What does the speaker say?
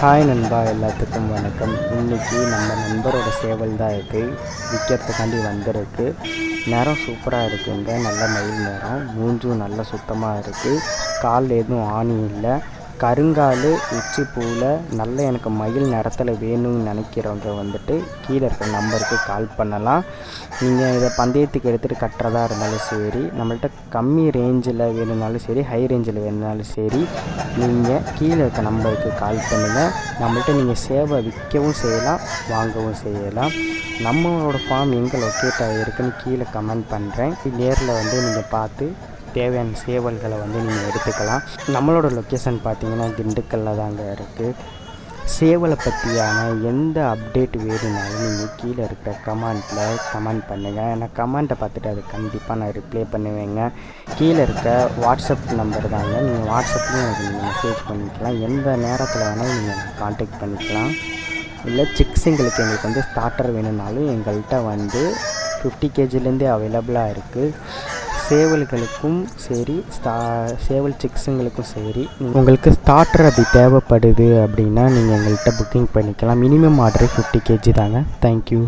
Hi நண்பா, எல்லாத்துக்கும் வணக்கம். இன்றைக்கி நம்ம நண்பரோட சேவல் தான் இருக்குது, விற்கிறதுக்காண்டி வந்திருக்கு. நேரம் சூப்பராக இருக்குங்க, நல்ல மயில் நேரம். மூஞ்சும் நல்ல சுத்தமாக இருக்குது, கால் எதுவும் ஆணி இல்லை. கருங்கால் உச்சி பூவில் நல்ல எனக்கு மயில் நிறத்தில் வேணும்னு நினைக்கிறவங்க வந்துட்டு கீழே இருக்கிற நம்பருக்கு கால் பண்ணலாம். நீங்கள் இதை பந்தயத்துக்கு எடுத்துகிட்டு கட்டுறதா இருந்தாலும் சரி, நம்மள்கிட்ட கம்மி ரேஞ்சில் வேணும்னாலும் சரி, ஹை ரேஞ்சில் வேணும்னாலும் சரி, நீங்கள் கீழே இருக்க நம்பருக்கு கால் பண்ணுங்கள். நம்மள்கிட்ட நீங்கள் சேவை விற்கவும் செய்யலாம், வாங்கவும் செய்யலாம். நம்மளோட ஃபார்ம் எங்கே லொக்கேட் ஆகிருக்குன்னு கீழே கமெண்ட் பண்ணுறேன். நேரில் வந்து நீங்கள் பார்த்து தேவையான சேவல்களை வந்து நீங்கள் எடுத்துக்கலாம். நம்மளோட லொக்கேஷன் பார்த்தீங்கன்னா திண்டுக்கல்லில் தாங்க இருக்குது. சேவலை பற்றியான எந்த அப்டேட் வேணும்னாலும் நீங்கள் கீழே இருக்கிற கமெண்ட்டில் கமெண்ட் பண்ணுங்கள். நான் கமெண்ட்டை பார்த்துட்டு அது கண்டிப்பாக நான் ரிப்ளை பண்ணுவேங்க. கீழே இருக்க வாட்ஸ்அப் நம்பர் தாங்க, நீங்கள் வாட்ஸ்அப்லேயும் எனக்கு நீங்கள் மெசேஜ் பண்ணிக்கலாம். எந்த நேரத்தில் வேணாலும் நீங்கள் கான்டாக்ட் பண்ணிக்கலாம். இல்லை சிக்ஸுங்களுக்கு எங்களுக்கு வந்து ஸ்டார்டர் வேணும்னாலும் எங்கள்கிட்ட வந்து 50 kgலேருந்தே அவைலபிளாக இருக்குது. சேவல்களுக்கும் சரி, சேவல் சிக்ஸுங்களுக்கும் சரி, உங்களுக்கு ஸ்டார்டர் அப்படி தேவைப்படுது அப்படின்னா நீங்கள் எங்கள்கிட்ட புக்கிங் பண்ணிக்கலாம். மினிமம் ஆர்டர் 50 kg தாங்க. தேங்க்யூ.